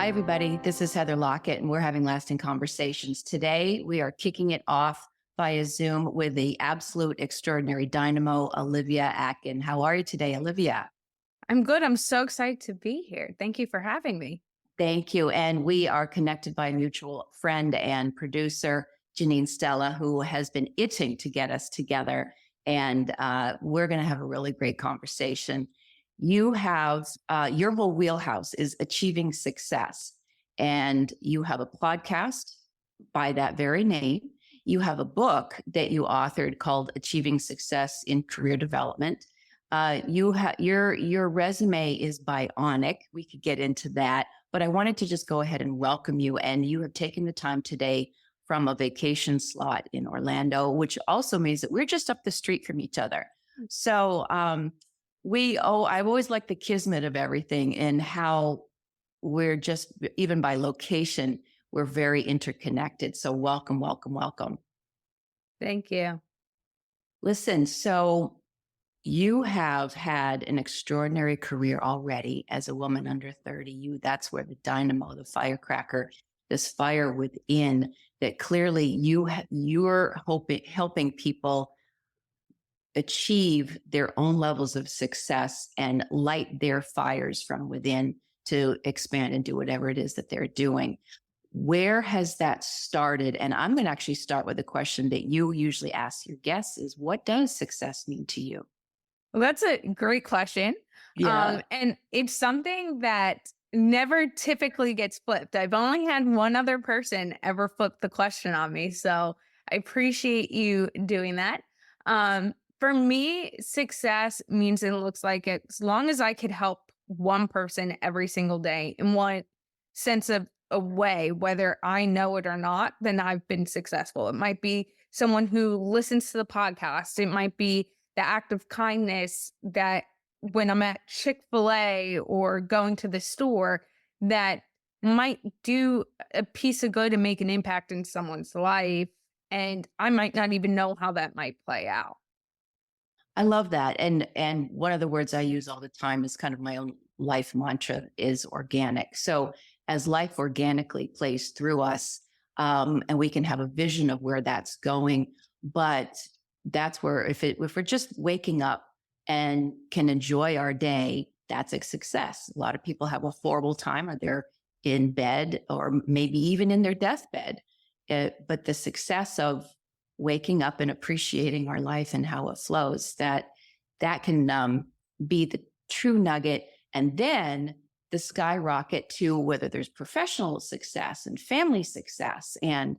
Hi, everybody. This is Heather Lockett, and we're having lasting conversations. Today, we are kicking it off via Zoom with the absolute extraordinary dynamo, Olivia Akin. How are you today, Olivia? I'm good. I'm so excited to be here. Thank you for having me. Thank you. And we are connected by a mutual friend and producer, Janine Stella, who has been itching to get us together. And we're going to have a really great conversation. You have your whole wheelhouse is achieving success. And you have a podcast by that very name. You have a book that you authored called Achieving Success in Career Development. Your resume is bionic. We could get into that, but I wanted to just go ahead and welcome you. And you have taken the time today from a vacation slot in Orlando, which also means that we're just up the street from each other. So I've always liked the kismet of everything and how we're just, even by location, we're very interconnected. So welcome, welcome, welcome. Thank you. Listen, so you have had an extraordinary career already as a woman under 30. That's where the dynamo, the firecracker, this fire within that clearly you're helping people achieve their own levels of success and light their fires from within to expand and do whatever it is that they're doing. Where has that started? And I'm going to actually start with a question that you usually ask your guests is, what does success mean to you? Well, that's a great question. Yeah. And it's something that never typically gets flipped. I've only had one other person ever flip the question on me. So I appreciate you doing that. For me, success means it looks like as long as I could help one person every single day in one sense of a way, whether I know it or not, then I've been successful. It might be someone who listens to the podcast. It might be the act of kindness that when I'm at Chick-fil-A or going to the store that might do a piece of good and make an impact in someone's life. And I might not even know how that might play out. I love that. And one of the words I use all the time is kind of my own life mantra is organic. So as life organically plays through us, and we can have a vision of where that's going, but that's where if we're just waking up and can enjoy our day, that's a success. A lot of people have a horrible time or they're in bed or maybe even in their deathbed. But the success of waking up and appreciating our life and how it flows, that can be the true nugget. And then the skyrocket to whether there's professional success and family success. And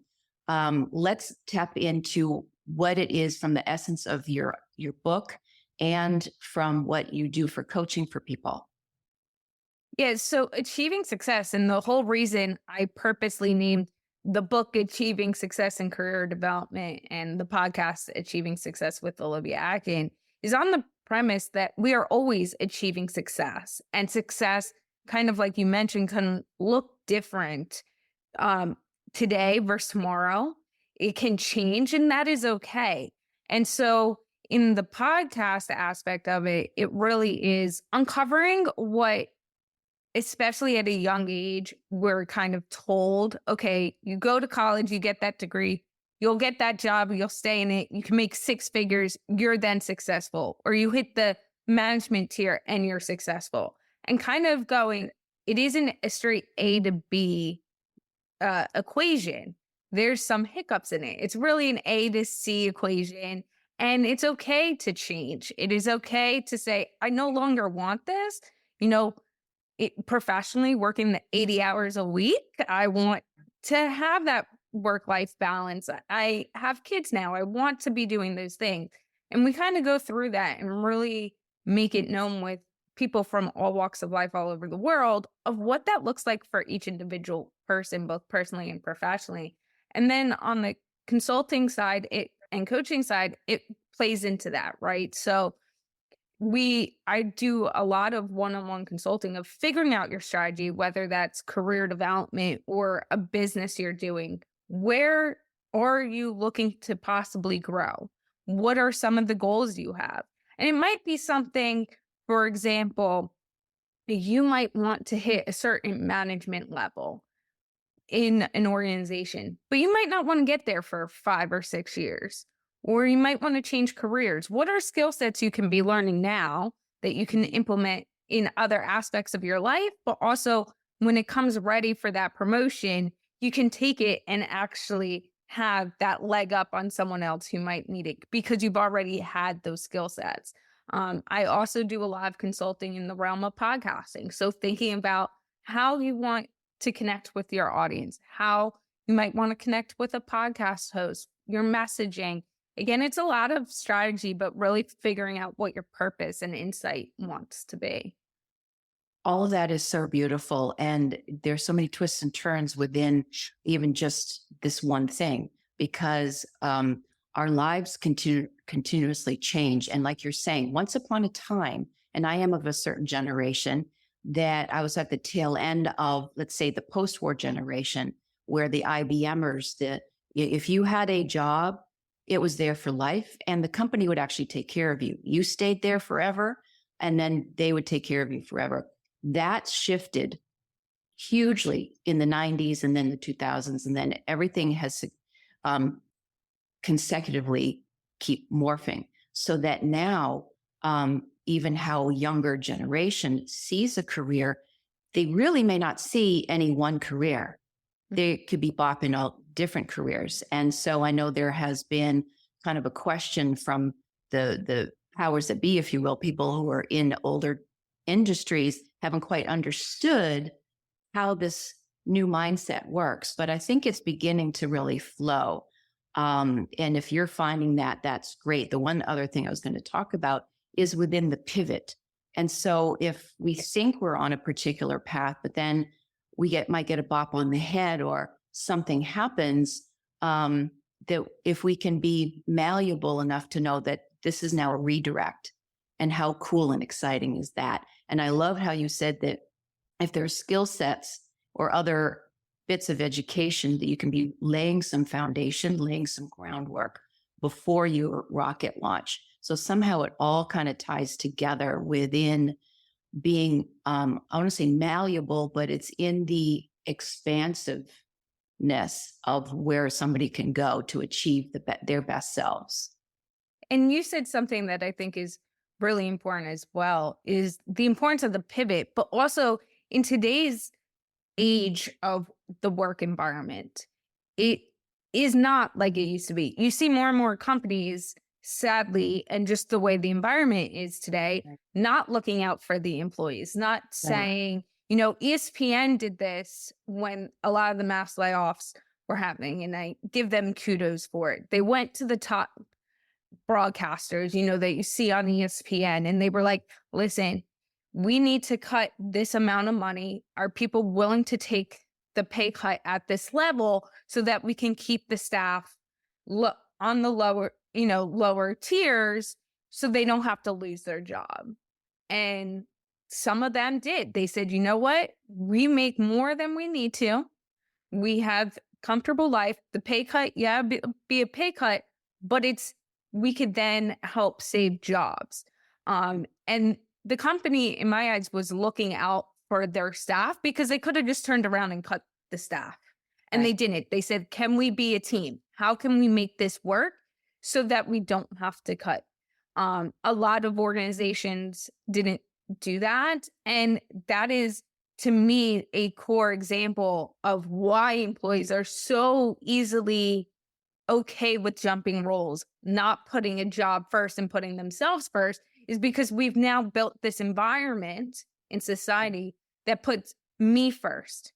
let's tap into what it is from the essence of your book and from what you do for coaching for people. Yeah, so achieving success, and the whole reason I purposely named the book Achieving Success in Career Development and the podcast Achieving Success with Olivia Akin is on the premise that we are always achieving success. And success, kind of like you mentioned, can look different today versus tomorrow. It can change, and that is okay. And so in the podcast aspect of it, it really is uncovering what, especially at a young age, we're kind of told, okay, you go to college, you get that degree, you'll get that job, you'll stay in it, you can make six figures, you're then successful. Or you hit the management tier and you're successful. And kind of going, it isn't a straight A to B equation. There's some hiccups in it. It's really an A to C equation. And it's okay to change. It is okay to say, I no longer want this. You know, professionally working the 80 hours a week. I want to have that work-life balance. I have kids now. I want to be doing those things. And we kind of go through that and really make it known with people from all walks of life all over the world of what that looks like for each individual person, both personally and professionally. And then on the consulting side and coaching side, it plays into that, right? So I do a lot of one-on-one consulting of figuring out your strategy, whether that's career development or a business you're doing. Where are you looking to possibly grow? What are some of the goals you have? And it might be something, for example, you might want to hit a certain management level in an organization, but you might not want to get there for 5 or 6 years, or you might want to change careers. What are skill sets you can be learning now that you can implement in other aspects of your life, but also when it comes ready for that promotion, you can take it and actually have that leg up on someone else who might need it because you've already had those skill sets. I also do a lot of consulting in the realm of podcasting. So thinking about how you want to connect with your audience, how you might want to connect with a podcast host, your messaging. Again, it's a lot of strategy, but really figuring out what your purpose and insight wants to be. All of that is so beautiful. And there's so many twists and turns within even just this one thing, because our lives continuously change. And like you're saying, once upon a time, and I am of a certain generation, that I was at the tail end of, let's say, the post-war generation, where the IBMers, if you had a job, it was there for life, and the company would actually take care of you. You stayed there forever, and then they would take care of you forever. That shifted hugely in the 90s and then the 2000s. And then everything has consecutively keep morphing, so that now even how a younger generation sees a career, they really may not see any one career. They could be bopping out different careers. And so I know there has been kind of a question from the powers that be, if you will, people who are in older industries haven't quite understood how this new mindset works. But I think it's beginning to really flow. And if you're finding that, that's great. The one other thing I was going to talk about is within the pivot. And so if we think we're on a particular path, but then might get a bop on the head or something happens, that if we can be malleable enough to know that this is now a redirect, and how cool and exciting is that? And I love how you said that if there are skill sets or other bits of education, that you can be laying some foundation, laying some groundwork before your rocket launch. So somehow it all kind of ties together within being, I want to say malleable, but it's in the expansiveness of where somebody can go to achieve their best selves. And you said something that I think is really important as well, is the importance of the pivot, but also in today's age of the work environment, it is not like it used to be. You see more and more companies, sadly, and just the way the environment is today, not looking out for the employees, not saying, ESPN did this when a lot of the mass layoffs were happening, and I give them kudos for it. They went to the top broadcasters, that you see on ESPN, and they were like, listen, we need to cut this amount of money. Are people willing to take the pay cut at this level so that we can keep the staff on the lower tiers so they don't have to lose their job? And some of them did. They said, you know what? We make more than we need to. We have comfortable life. The pay cut, be a pay cut, but we could then help save jobs. And the company, in my eyes, was looking out for their staff, because they could have just turned around and cut the staff. And They didn't. They said, can we be a team? How can we make this work so that we don't have to cut? A lot of organizations didn't do that. And that is, to me, a core example of why employees are so easily okay with jumping roles, not putting a job first and putting themselves first, is because we've now built this environment in society that puts me first.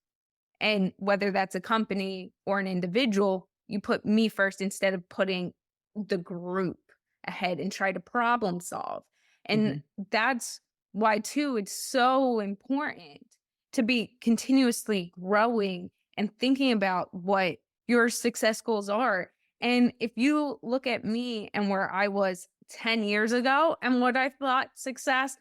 And whether that's a company or an individual, you put me first instead of putting the group ahead and try to problem solve. And that's why, too, it's so important to be continuously growing and thinking about what your success goals are. And if you look at me and where I was 10 years ago and what I thought success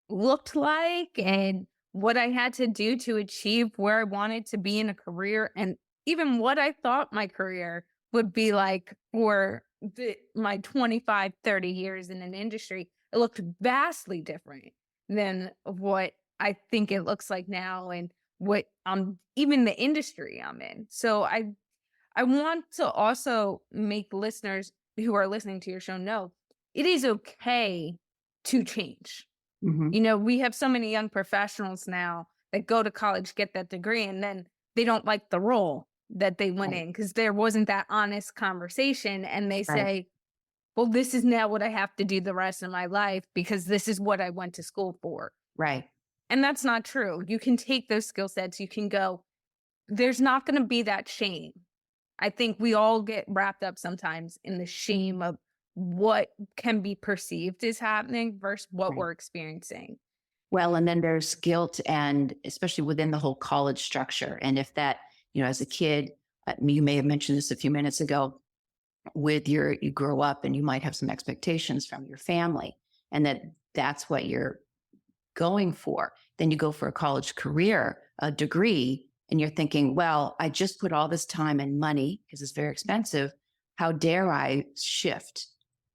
looked like and what I had to do to achieve where I wanted to be in a career, and even what I thought my career would be like for my 25, 30 years in an industry, it looked vastly different than what I think it looks like now and what even the industry I'm in. So I want to also make listeners who are listening to your show know it is okay to change. Hmm. We have so many young professionals now that go to college, get that degree, and then they don't like the role that they went Right. in because there wasn't that honest conversation. And they Right. say, well, this is now what I have to do the rest of my life because this is what I went to school for. Right. And that's not true. You can take those skill sets, you can go, there's not going to be that shame. I think we all get wrapped up sometimes in the shame of what can be perceived as happening versus what Right. we're experiencing. Well, and then there's guilt, and especially within the whole college structure. And if that, as a kid, you may have mentioned this a few minutes ago, you grow up and you might have some expectations from your family, and that's what you're going for. Then you go for a college career, a degree, and you're thinking, well, I just put all this time and money because it's very expensive. How dare I shift?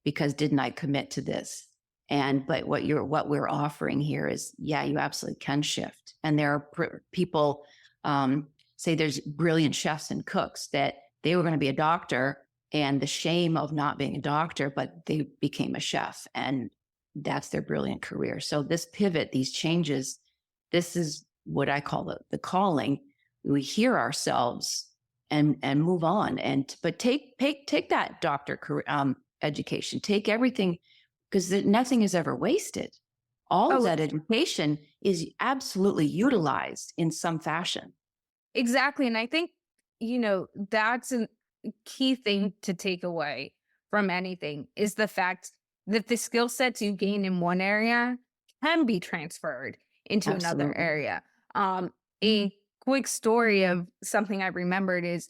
Because didn't I commit to this? But what we're offering here is, yeah, you absolutely can shift. And there are people, say there's brilliant chefs and cooks that they were going to be a doctor, and the shame of not being a doctor, but they became a chef, and that's their brilliant career. So this pivot, these changes, this is what I call the calling. We hear ourselves and move on. But take that doctor education, take everything, because nothing is ever wasted. All of Oh, that education is absolutely utilized in some fashion. exactly. And I think, that's a key thing to take away from anything is the fact that the skill sets you gain in one area can be transferred into another Absolutely. area. A quick story of something I remembered is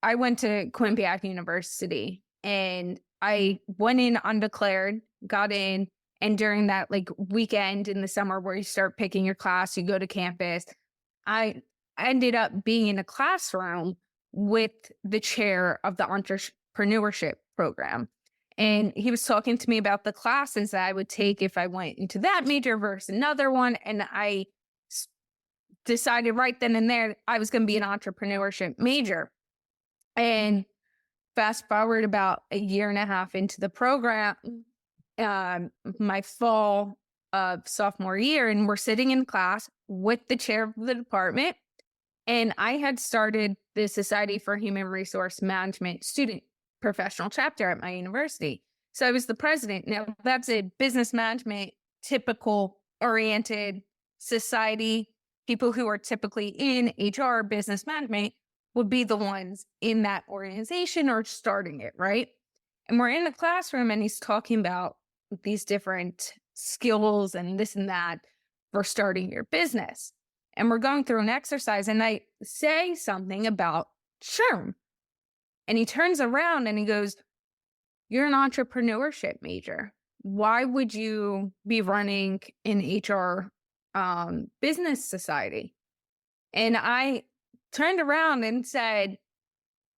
I went to Quinnipiac University and I went in undeclared, got in, and during that like weekend in the summer where you start picking your class, you go to campus, I ended up being in a classroom with the chair of the entrepreneurship program. And he was talking to me about the classes that I would take if I went into that major versus another one. And I decided right then and there I was going to be an entrepreneurship major. And fast forward about a year and a half into the program, my fall of sophomore year, and we're sitting in class with the chair of the department. And I had started the Society for Human Resource Management student professional chapter at my university. So I was the president. Now, that's a business management, typical oriented society. People who are typically in HR, business management, would be the ones in that organization or starting it, right? And we're in the classroom and he's talking about these different skills and this and that for starting your business. And we're going through an exercise and I say something about SHRM. And he turns around and he goes, "You're an entrepreneurship major. Why would you be running an HR business society?" And I turned around and said,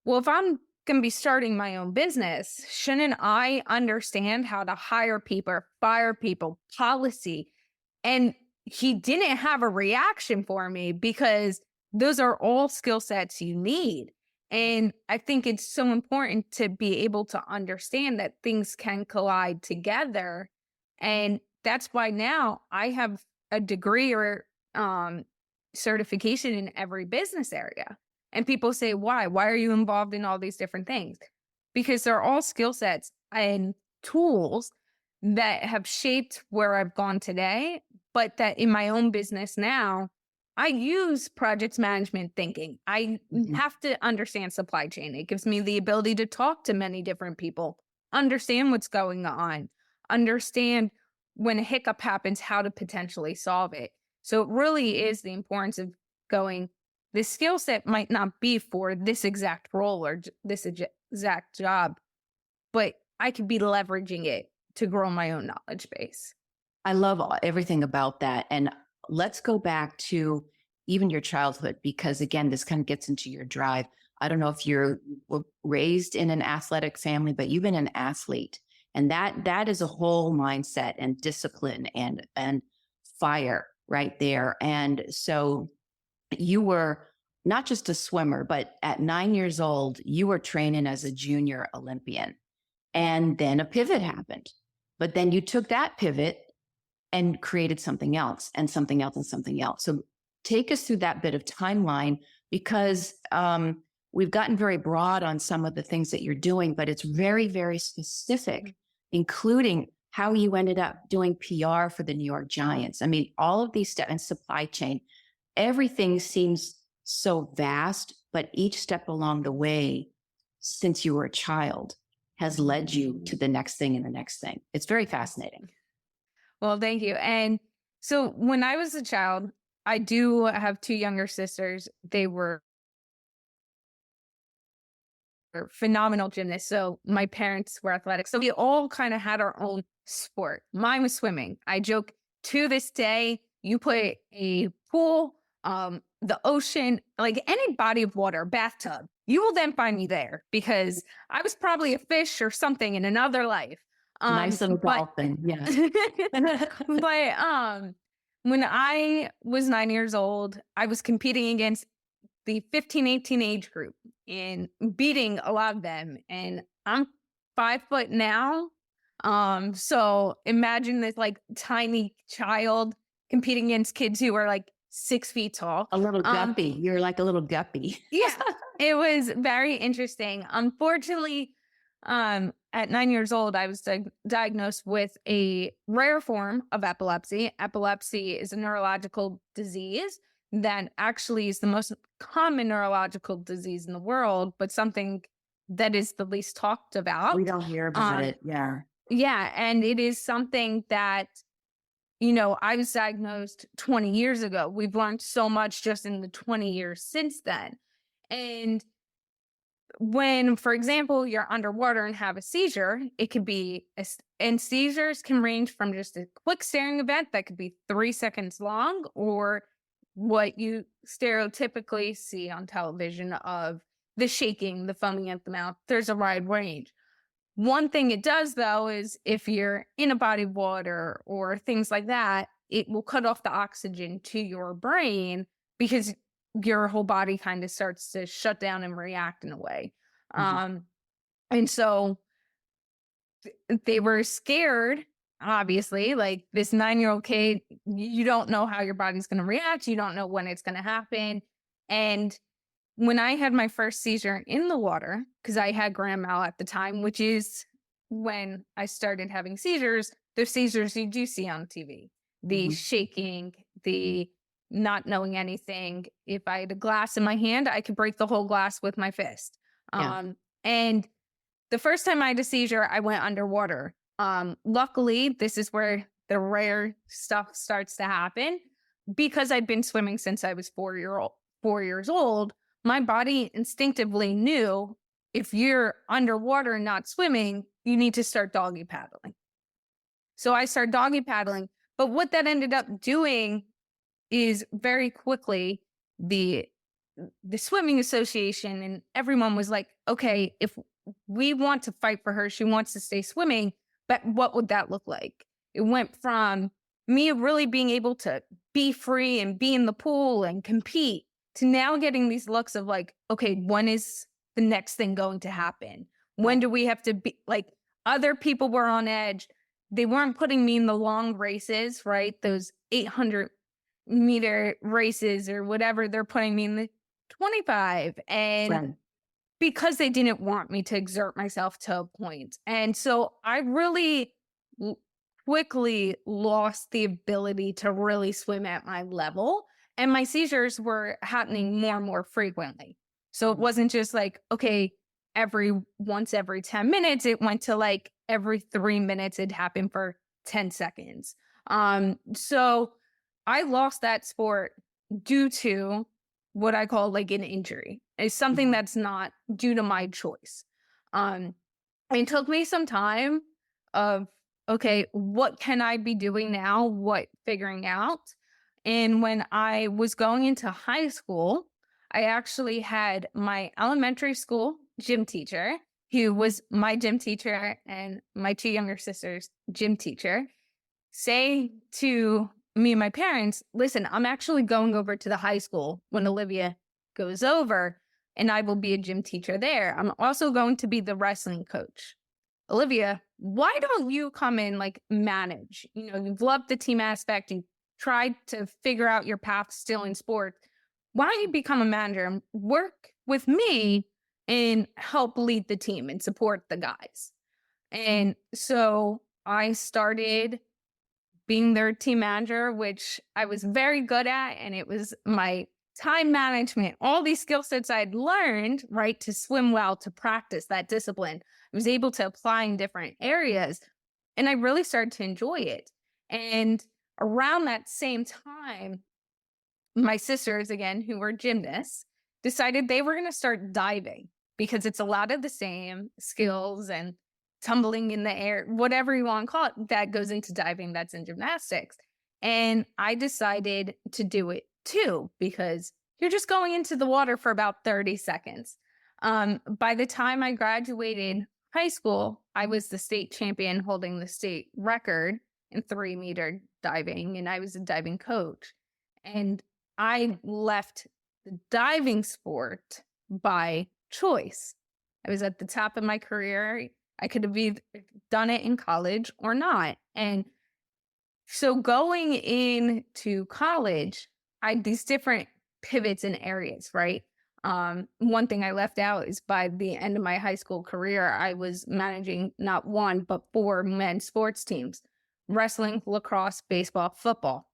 well, if I'm going to be starting my own business, shouldn't I understand how to hire people, fire people, policy? And he didn't have a reaction for me because those are all skill sets you need. And I think it's so important to be able to understand that things can collide together. And that's why now I have a degree or certification in every business area. And people say, why? Why are you involved in all these different things? Because they're all skill sets and tools that have shaped where I've gone today, but that in my own business now, I use project management thinking. I Mhm. have to understand supply chain. It gives me the ability to talk to many different people, understand what's going on, understand when a hiccup happens, how to potentially solve it. So it really is the importance of going, this skill set might not be for this exact role or this exact job, but I could be leveraging it to grow my own knowledge base. I love everything about that. And let's go back to even your childhood, because again, this kind of gets into your drive. I don't know if were raised in an athletic family, but you've been an athlete, and that is a whole mindset and discipline and fire, right there. And so you were not just a swimmer, but at 9 years old, you were training as a junior Olympian. And then a pivot happened. But then you took that pivot and created something else and something else and something else. So take us through that bit of timeline, because we've gotten very broad on some of the things that you're doing, but it's very, very specific, including how you ended up doing PR for the New York Giants. I mean, all of these steps and supply chain, everything seems so vast, but each step along the way, since you were a child, has led you to the next thing and the next thing. It's very fascinating. Well, thank you. And so when I was a child, I do have two younger sisters. They were phenomenal gymnasts. So my parents were athletic. So we all kind of had our own sport. Mine was swimming. I joke to this day, you put a pool, the ocean, like any body of water, bathtub, you will then find me there, because I was probably a fish or something in another life. Nice little dolphin. Yeah. But when I was 9 years old, I was competing against the 15, 18 age group and beating a lot of them. And I'm 5 foot now. So imagine this like tiny child competing against kids who are like 6 feet tall. A little guppy. You're like a little guppy. Yeah, it was very interesting. Unfortunately, at 9 years old, I was diagnosed with a rare form of epilepsy. Epilepsy is a neurological disease that actually is the most common neurological disease in the world, but something that is the least talked about. We don't hear about it. Yeah. Yeah. And it is something that, I was diagnosed 20 years ago. We've learned so much just in the 20 years since then. And when, for example, you're underwater and have a seizure, it could be, and seizures can range from just a quick staring event that could be 3 seconds long, or what you stereotypically see on television of the shaking, the foaming at the mouth. There's a wide range. One thing it does, though, is if you're in a body of water or things like that, it will cut off the oxygen to your brain, because your whole body kind of starts to shut down and react in a way. And so they were scared, obviously, like this 9-year-old kid, you don't know how your body's going to react. You don't know when it's going to happen. And when I had my first seizure in the water, because I had grand mal at the time, which is when I started having seizures, those seizures you do see on TV, the shaking, the not knowing anything. If I had a glass in my hand, I could break the whole glass with my fist. Yeah. And the first time I had a seizure, I went underwater. Luckily, this is where the rare stuff starts to happen. Because I'd been swimming since I was 4 years old, my body instinctively knew if you're underwater and not swimming, you need to start doggy paddling. So I started doggy paddling. But what that ended up doing is very quickly the swimming association and everyone was like, okay, if we want to fight for her, she wants to stay swimming, but what would that look like? It went from me really being able to be free and be in the pool and compete to now getting these looks of like, okay, when is the next thing going to happen? When do we have to be like, other people were on edge. They weren't putting me in the long races, right? Those 800-meter races or whatever. They're putting me in the 25. And because they didn't want me to exert myself to a point. And so I really quickly lost the ability to really swim at my level. And my seizures were happening more and more frequently. So it wasn't just like, okay, once every 10 minutes, it went to like every 3 minutes, it happened for 10 seconds. So I lost that sport due to what I call like an injury. It's something that's not due to my choice. It took me some time of, okay, what can I be doing now? Figuring out. And when I was going into high school, I actually had my elementary school gym teacher, who was my gym teacher and my two younger sisters' gym teacher, say to me and my parents, listen, I'm actually going over to the high school when Olivia goes over, and I will be a gym teacher there. I'm also going to be the wrestling coach. Olivia, why don't you come in like manage? You've loved the team aspect. You tried to figure out your path still in sport. Why don't you become a manager and work with me and help lead the team and support the guys? And so I started being their team manager, which I was very good at. And it was my time management, all these skill sets I'd learned, right, to swim well, to practice that discipline. I was able to apply in different areas. And I really started to enjoy it. And around that same time, my sisters, again, who were gymnasts, decided they were going to start diving because it's a lot of the same skills and tumbling in the air, whatever you want to call it, that goes into diving, that's in gymnastics. And I decided to do it too, because you're just going into the water for about 30 seconds. By the time I graduated high school, I was the state champion holding the state record in 3-meter diving, and I was a diving coach. And I left the diving sport by choice. I was at the top of my career. I could have either done it in college or not. And so going into college, I had these different pivots in areas, right? One thing I left out is by the end of my high school career, I was managing not one, but 4 men's sports teams: wrestling, lacrosse, baseball, football.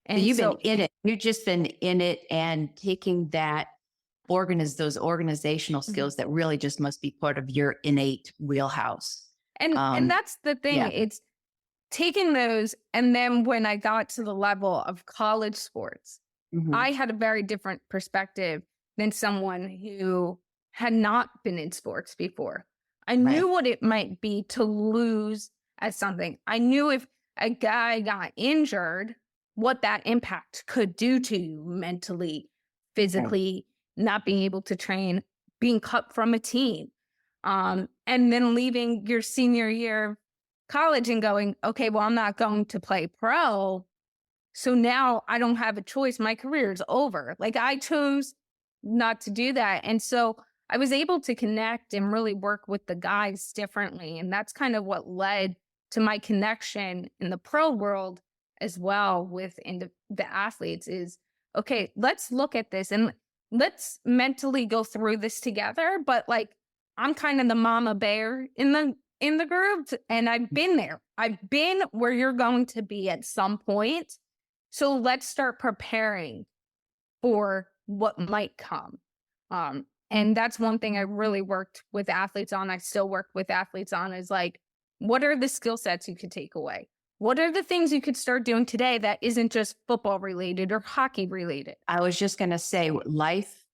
And you've been in it. You've just been in it and taking that those organizational skills that really just must be part of your innate wheelhouse. And that's the thing. Yeah. It's taking those. And then when I got to the level of college sports, I had a very different perspective than someone who had not been in sports before. I knew what it might be to lose at something. I knew if a guy got injured, what that impact could do to you mentally, physically, not being able to train, being cut from a team, and then leaving your senior year of college and going, okay, well, I'm not going to play pro. So now I don't have a choice. My career is over. Like, I chose not to do that. And so I was able to connect and really work with the guys differently. And that's kind of what led to my connection in the pro world as well with the athletes is, okay, let's look at this and let's mentally go through this together. But like, I'm kind of the mama bear in the group, and I've been there. I've been where you're going to be at some point. So let's start preparing for what might come. And that's one thing I really worked with athletes on. I still work with athletes on is like, what are the skill sets you could take away? What are the things you could start doing today that isn't just football related or hockey related? I was just going to say life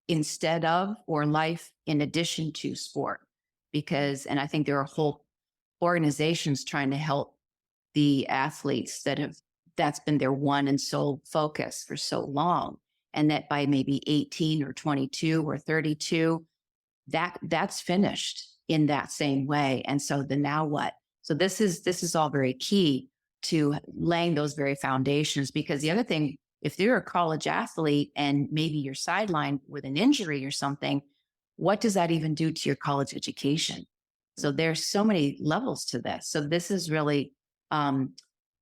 instead of, or life in addition to sport, and I think there are whole organizations trying to help the athletes that's been their one and sole focus for so long. And that by maybe 18 or 22 or 32, that's finished in that same way. And so then now what? So this is all very key to laying those very foundations, because the other thing, if you're a college athlete and maybe you're sidelined with an injury or something, what does that even do to your college education? So there's so many levels to this. So this is really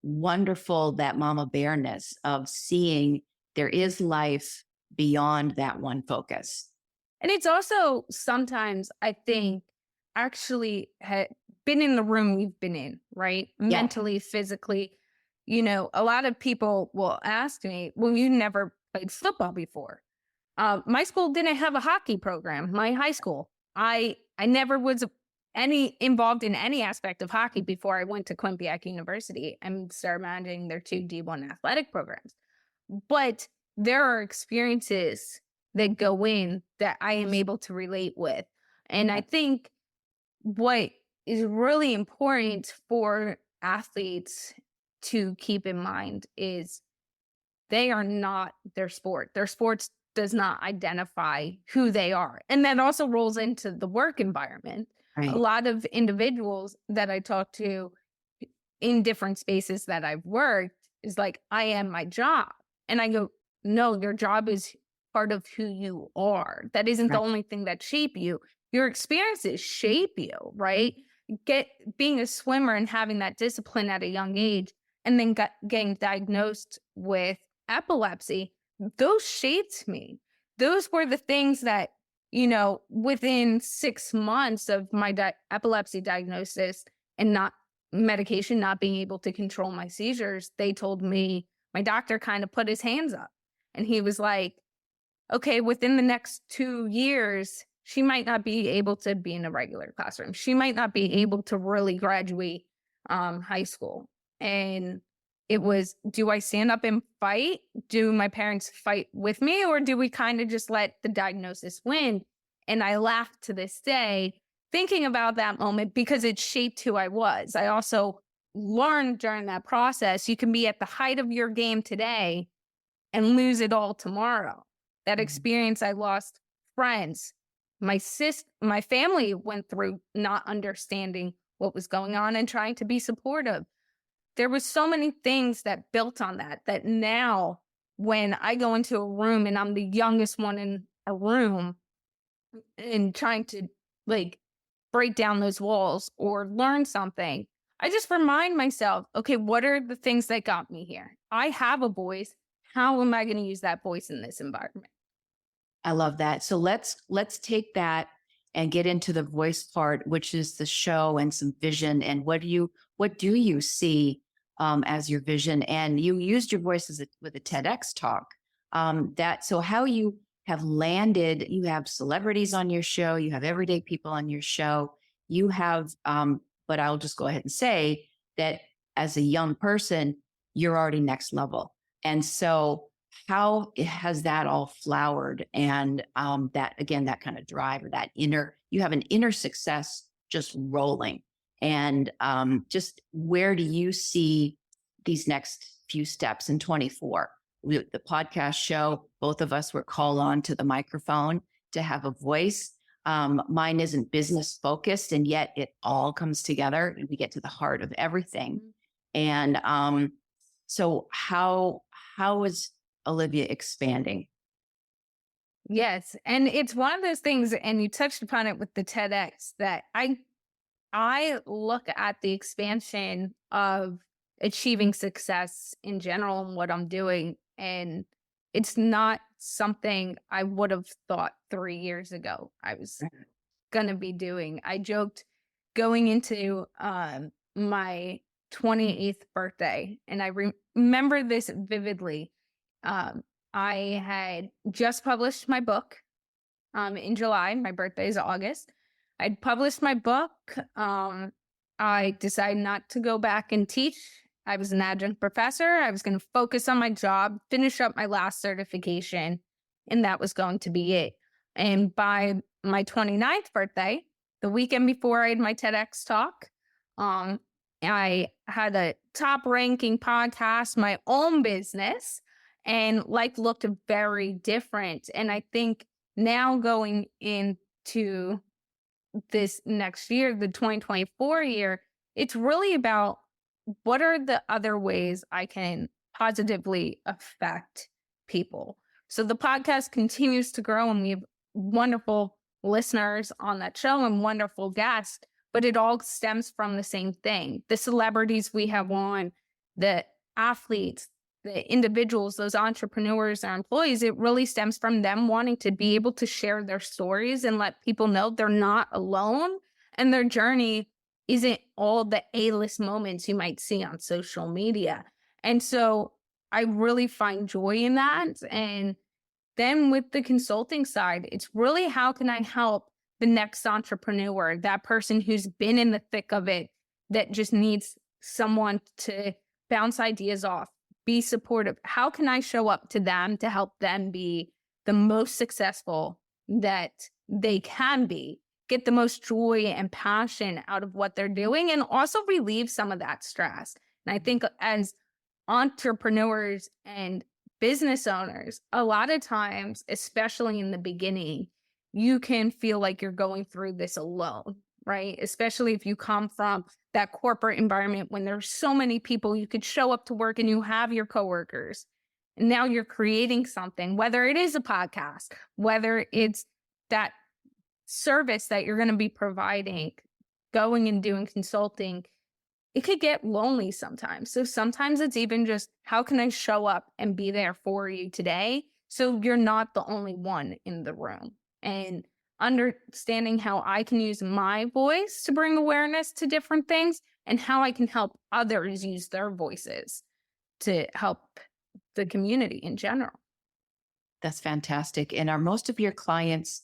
wonderful, that mama bearness of seeing there is life beyond that one focus. And it's also sometimes, I think, actually been in the room you've been in, right? Yeah. Mentally, physically. A lot of people will ask me, well, you never played football before. My school didn't have a hockey program. My high school, I never was involved in any aspect of hockey before I went to Olympian University and started managing their 2 D1 athletic programs. But there are experiences that go in that I am able to relate with. And I think what is really important for athletes to keep in mind is they are not their sport. Their sports does not identify who they are. And that also rolls into the work environment. Right. A lot of individuals that I talk to in different spaces that I've worked, is like, I am my job. And I go, no, your job is part of who you are. That isn't the Right. only thing that shape you. Your experiences shape you, right? Being a swimmer and having that discipline at a young age, and then getting diagnosed with epilepsy, those shaped me. Those were the things that, within 6 months of my epilepsy diagnosis and not medication, not being able to control my seizures, they told me, my doctor kind of put his hands up and he was like, okay, within the next 2 years, she might not be able to be in a regular classroom. She might not be able to really graduate high school. And it was, do I stand up and fight? Do my parents fight with me? Or do we kind of just let the diagnosis win? And I laugh to this day thinking about that moment because it shaped who I was. I also learned during that process, you can be at the height of your game today and lose it all tomorrow. That Mhm. experience, I lost friends. My family went through not understanding what was going on and trying to be supportive. There was so many things that built on that now when I go into a room and I'm the youngest one in a room and trying to like break down those walls or learn something, I just remind myself, okay, what are the things that got me here? I have a voice. How am I going to use that voice in this environment? I love that. So let's take that and get into the voice part, which is the show and some vision. And what do you see as your vision? And you used your voice with a TEDx talk. That so how you have landed. You have celebrities on your show. You have everyday people on your show. You have, but I'll just go ahead and say that as a young person, you're already next level. And so how has that all flowered? And that again, that kind of drive or that inner, you have an inner success just rolling. And just where do you see these next few steps in 24? The podcast show, both of us were called on to the microphone to have a voice. Mine isn't business focused, and yet it all comes together and we get to the heart of everything. And so how is Olivia expanding? Yes, and it's one of those things, and you touched upon it with the TEDx, that I look at the expansion of achieving success in general and what I'm doing, and it's not something I would have thought 3 years ago I was gonna be doing. I joked going into my 28th birthday, and I remember this vividly. Um, I had just published my book in July. My birthday is August. I'd published my book. I decided not to go back and teach. I was an adjunct professor. I was going to focus on my job, finish up my last certification, and that was going to be it. And by my 29th birthday, the weekend before I had my TEDx talk, um, I had a top ranking podcast, my own business, and life looked very different. And I think now going into this next year, the 2024 year, it's really about what are the other ways I can positively affect people. So the podcast continues to grow and we have wonderful listeners on that show and wonderful guests, but it all stems from the same thing. The celebrities we have on, the athletes, the individuals, those entrepreneurs, our employees, it really stems from them wanting to be able to share their stories and let people know they're not alone and their journey isn't all the A-list moments you might see on social media. And so I really find joy in that. And then with the consulting side, it's really how can I help the next entrepreneur, that person who's been in the thick of it, that just needs someone to bounce ideas off, be supportive. How can I show up to them to help them be the most successful that they can be, get the most joy and passion out of what they're doing, and also relieve some of that stress? And I think as entrepreneurs and business owners, a lot of times, especially in the beginning, you can feel like you're going through this alone. right? Especially if you come from that corporate environment when there's so many people, you could show up to work and you have your coworkers. And now you're creating something, whether it is a podcast, whether it's that service that you're going to be providing, going and doing consulting, it could get lonely sometimes. So sometimes it's even just, how can I show up and be there for you today? So you're not the only one in the room. And understanding how I can use my voice to bring awareness to different things and how I can help others use their voices to help the community in general. That's fantastic. And are most of your clients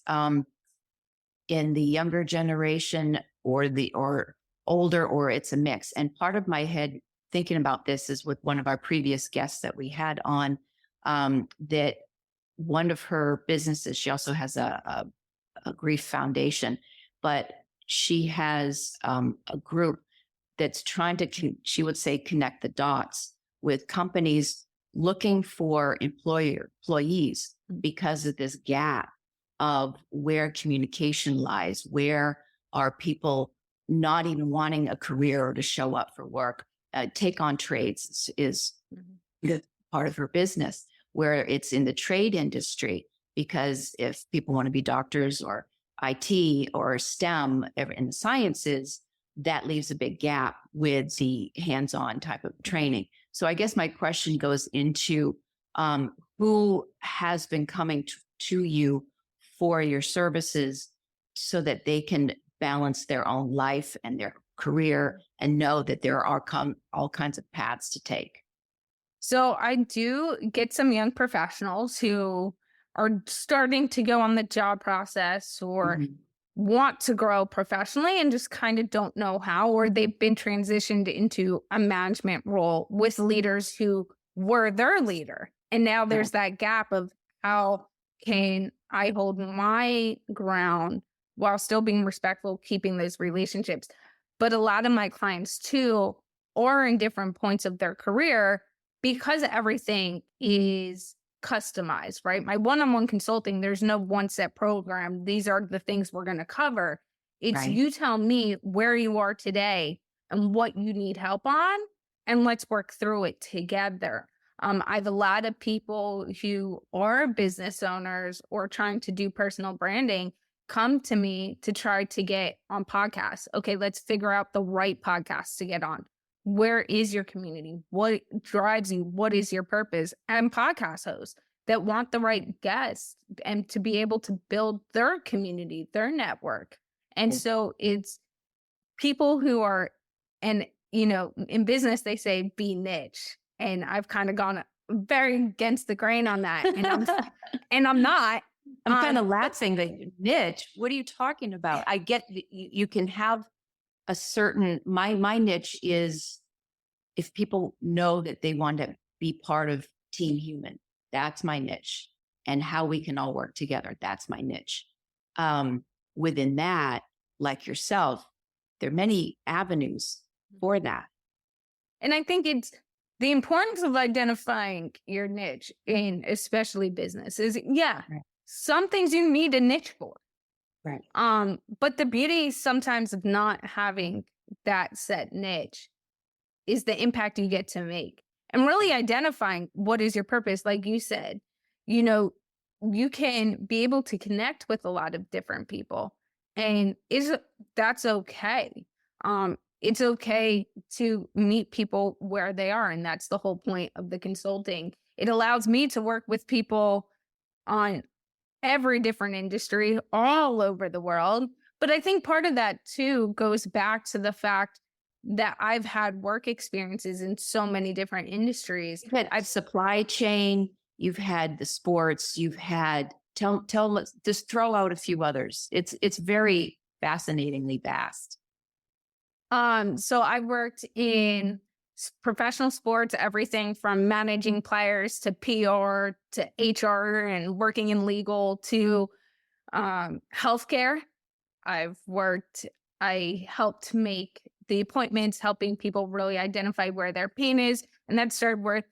in the younger generation or older, or it's a mix? And part of my head thinking about this is with one of our previous guests that we had on, that one of her businesses, she also has a grief foundation, but she has a group that's trying to, she would say, connect the dots with companies looking for employees because of this gap of where communication lies, where are people not even wanting a career or to show up for work. Take on trades is part of her business, where it's in the trade industry, because if people want to be doctors or IT or STEM in the sciences, that leaves a big gap with the hands-on type of training. So I guess my question goes into who has been coming to you for your services so that they can balance their own life and their career and know that there are all kinds of paths to take. So I do get some young professionals who are starting to go on the job process or want to grow professionally and just kind of don't know how, or they've been transitioned into a management role with leaders who were their leader. And now there's that gap of, how can I hold my ground while still being respectful, keeping those relationships? But a lot of my clients too are in different points of their career because everything is customized, right? My one-on-one consulting, there's no one set program. These are the things we're going to cover. It's you tell me where you are today and what you need help on, and let's work through it together. I have a lot of people who are business owners or trying to do personal branding come to me to try to get on podcasts. Okay, let's figure out the right podcast to get on. Where is your community? What drives you? What is your purpose? And podcast hosts that want the right guests and to be able to build their community, their network. And so it's people who are, and in business, they say be niche. And I've kind of gone very against the grain on that. And I'm not. I'm kind of laughing that niche. What are you talking about? I get you can have a certain, my niche is if people know that they want to be part of Team Human, that's my niche. And how we can all work together, that's my niche. Within that, like yourself, there are many avenues for that. And I think it's the importance of identifying your niche in especially business is, some things you need a niche for. Right. But the beauty sometimes of not having that set niche is the impact you get to make, and really identifying what is your purpose. Like you said, you can be able to connect with a lot of different people, and that's okay. It's okay to meet people where they are. And that's the whole point of the consulting. It allows me to work with people on every different industry all over the world. But I think part of that too goes back to the fact that I've had work experiences in so many different industries. I've supply chain, you've had the sports, you've had, let's just throw out a few others. It's very fascinatingly vast. So I worked in professional sports, everything from managing players to PR to HR and working in legal to healthcare. I helped make the appointments, helping people really identify where their pain is. And that started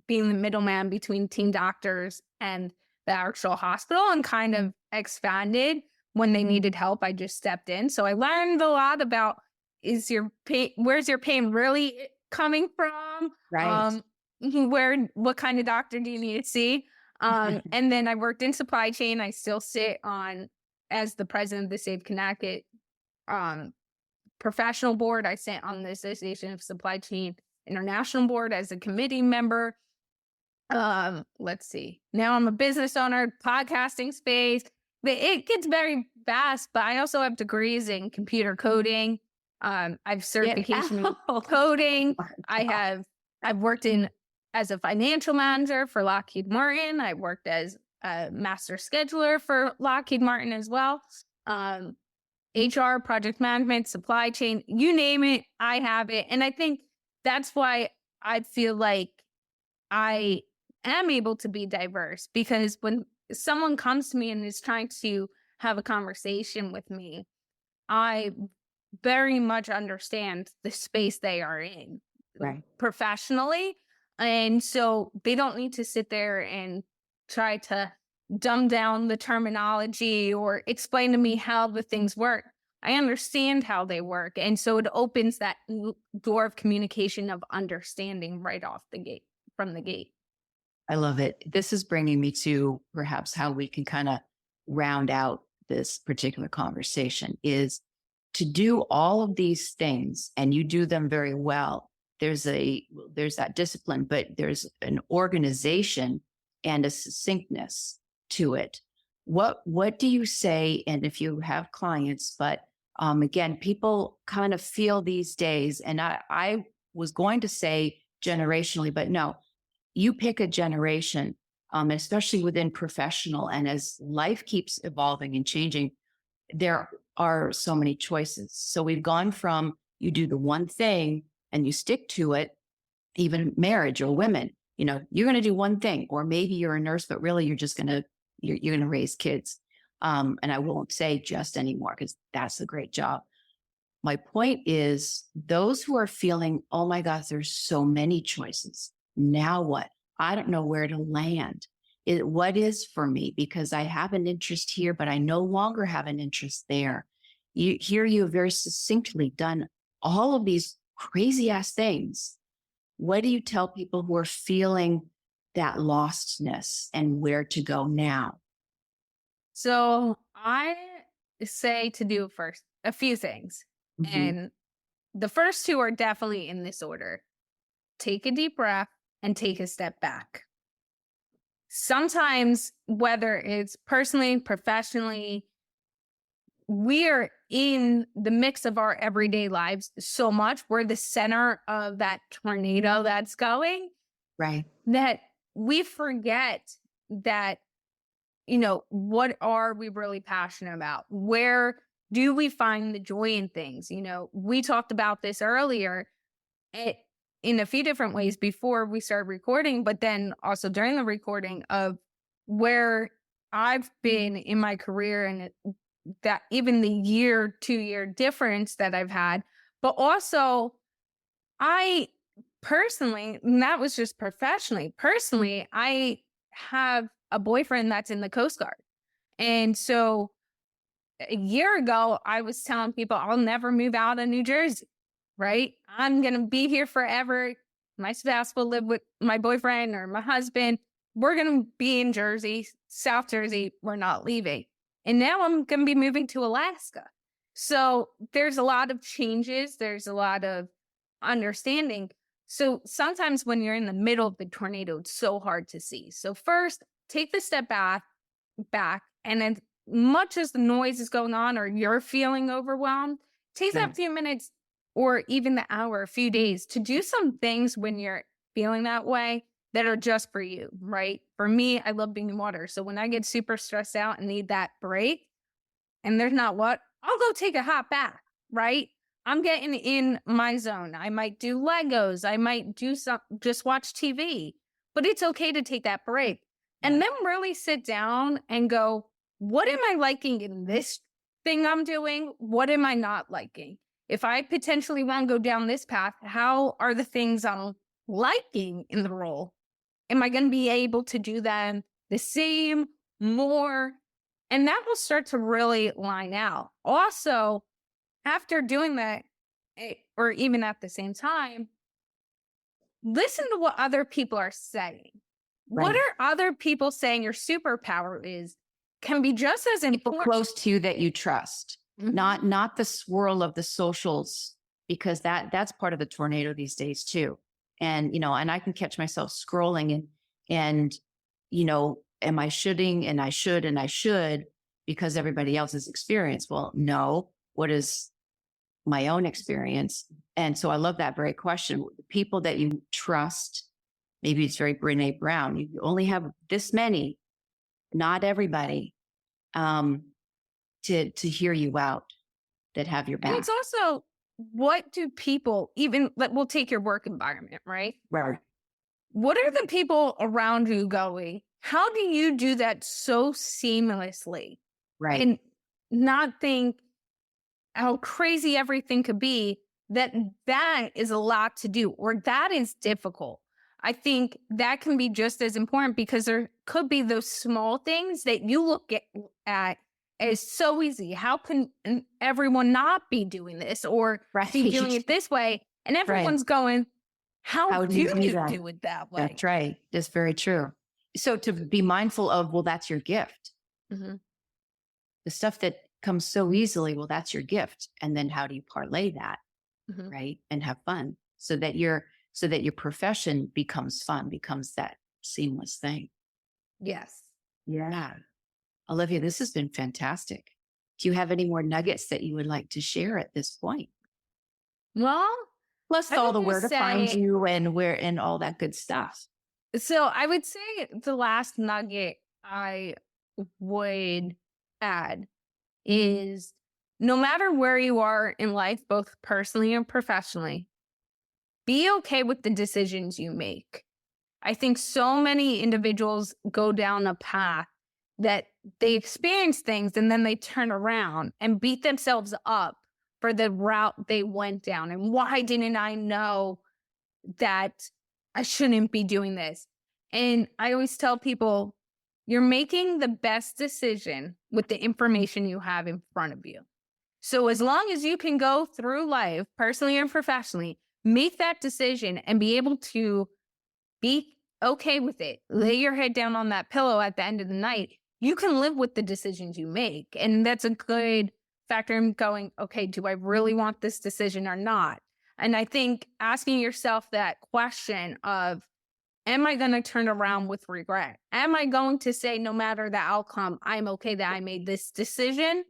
being the middleman between team doctors and the actual hospital, and kind of expanded. when they needed help, I just stepped in. So I learned a lot about, is your pain, where's your pain really coming from? Right. What kind of doctor do you need to see? And then I worked in supply chain. I still sit on as the president of the Save Connecticut professional board. I sit on the Association of Supply Chain International board as a committee member. Let's see. Now I'm a business owner, podcasting space. It gets very vast, but I also have degrees in computer coding. I've certification in coding. I've worked as a financial manager for Lockheed Martin. I worked as a master scheduler for Lockheed Martin as well. HR, project management, supply chain, you name it, I have it. And I think that's why I feel like I am able to be diverse, because when someone comes to me and is trying to have a conversation with me, I very much understand the space they are in professionally. And so they don't need to sit there and try to dumb down the terminology or explain to me how the things work. I understand how they work. And so it opens that door of communication, of understanding right off the gate, from the gate. I love it. This is bringing me to perhaps how we can kind of round out this particular conversation, is to do all of these things, and you do them very well. There's that discipline, but there's an organization and a succinctness to it. What do you say? And if you have clients, but again, people kind of feel these days, and I was going to say generationally, but no, you pick a generation, especially within professional, and as life keeps evolving and changing, there are so many choices. So we've gone from, you do the one thing and you stick to it, even marriage or women, you're going to do one thing, or maybe you're a nurse, but really you're just going to, you're going to raise kids. And I won't say just anymore, because that's a great job. My point is, those who are feeling, oh my gosh, there's so many choices. Now what? I don't know where to land. What is for me? Because I have an interest here, but I no longer have an interest there. You have very succinctly done all of these crazy ass things. What do you tell people who are feeling that lostness and where to go now? So I say to do first a few things. Mm-hmm. And the first two are definitely in this order. Take a deep breath and take a step back. Sometimes, whether it's personally, professionally, we are in the mix of our everyday lives so much. We're the center of that tornado that's going. Right. That we forget that, what are we really passionate about? Where do we find the joy in things? We talked about this earlier in a few different ways before we started recording, but then also during the recording, of where I've been in my career, and that even the 2-year difference that I've had. But also, I personally, and that was just professionally, personally, I have a boyfriend that's in the Coast Guard. And so a year ago, I was telling people I'll never move out of New Jersey, right? I'm going to be here forever. My spouse will live with my boyfriend or my husband. We're going to be in Jersey, South Jersey. We're not leaving. And now I'm going to be moving to Alaska. So there's a lot of changes. There's a lot of understanding. So sometimes when you're in the middle of the tornado, it's so hard to see. So first, take the step back, and as much as the noise is going on or you're feeling overwhelmed, take that few minutes or even the hour, a few days to do some things when you're feeling that way that are just for you, right? For me, I love being in water. So when I get super stressed out and need that break, and there's not what, I'll go take a hot bath, right? I'm getting in my zone. I might do Legos. I might do just watch TV, but it's okay to take that break. And then really sit down and go, what am I liking in this thing I'm doing? What am I not liking? If I potentially want to go down this path, how are the things I'm liking in the role? Am I going to be able to do them the same, more? And that will start to really line out. Also, after doing that, or even at the same time, listen to what other people are saying. What Right. are other people saying your superpower is can be just as People important. close to you that you trust, Mhm. not the swirl of the socials, because that's part of the tornado these days too. And, and I can catch myself scrolling and, am I shoulding and I should because everybody else's experience? Well, no, what is my own experience? And so I love that very question. The people that you trust, maybe it's very Brene Brown. You only have this many, not everybody, to hear you out, that have your And back. it's also, what do people even, we'll take your work environment, right? Right. What are the people around you going, how do you do that so seamlessly Right. and not think how crazy everything could be, that is a lot to do, or that is difficult. I think that can be just as important, because there could be those small things that you look at as so easy. How can everyone not be doing this or be doing Right. it this way? And everyone's going, how How do do you do you that? do it that way? That's right. That's very true. So to be mindful of, well, that's your gift. Mhm. The stuff that comes so easily, well, that's your gift. And then how do you parlay that? Mhm. Right. And have fun so that your profession becomes fun, becomes that seamless thing. Yes. Yeah. Olivia, this has been fantastic. Do you have any more nuggets that you would like to share at this point? Well, Plus I all would the where to just find say, you and where and all that good stuff. so I would say the last nugget I would add is, no matter where you are in life, both personally and professionally, be okay with the decisions you make. I think so many individuals go down a path that they experience things and then they turn around and beat themselves up for the route they went down. And why didn't I know that I shouldn't be doing this? And I always tell people, you're making the best decision with the information you have in front of you. So as long as you can go through life, personally and professionally, make that decision and be able to be okay with it, lay your head down on that pillow at the end of the night, you can live with the decisions you make. And that's a good factor in going, okay, do I really want this decision or not? And I think asking yourself that question of, am I going to turn around with regret? Am I going to say, no matter the outcome, I'm okay that I made this decision?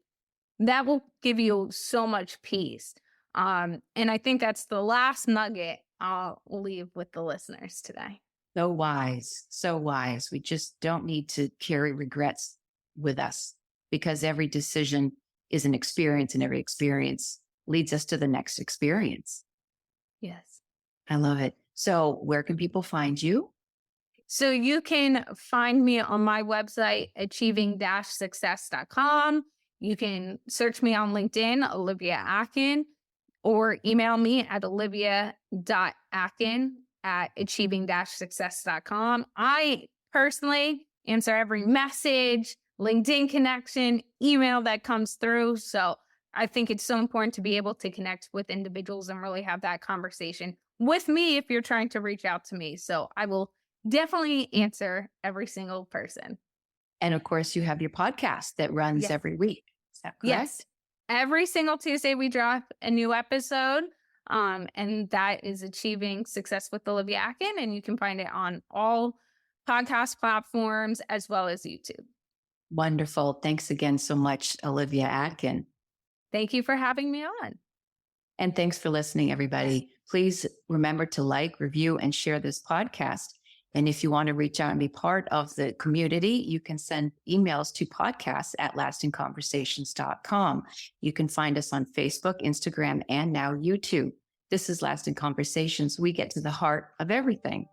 That will give you so much peace. And I think that's the last nugget I'll leave with the listeners today. So wise, so wise. We just don't need to carry regrets with us, because every decision is an experience and every experience leads us to the next experience. Yes. I love it. So where can people find you? So you can find me on my website, achieving-success.com. You can search me on LinkedIn, Olivia Akin, or email me at olivia.akin@achieving-success.com. I personally answer every message, LinkedIn connection, email that comes through. So I think it's so important to be able to connect with individuals and really have that conversation with me if you're trying to reach out to me. So I will definitely answer every single person. And of course, you have your podcast that runs Yes. every week. Is that correct? Yes. Every single Tuesday we drop a new episode. And that is Achieving Success with Olivia Akin. And you can find it on all podcast platforms as well as YouTube. Wonderful. Thanks again so much, Olivia Akin. Thank you for having me on. And thanks for listening, everybody. Please remember to like, review, and share this podcast. And if you want to reach out and be part of the community, you can send emails to podcasts@lastingconversations.com. You can find us on Facebook, Instagram, and now YouTube. This is Lasting Conversations. We get to the heart of everything.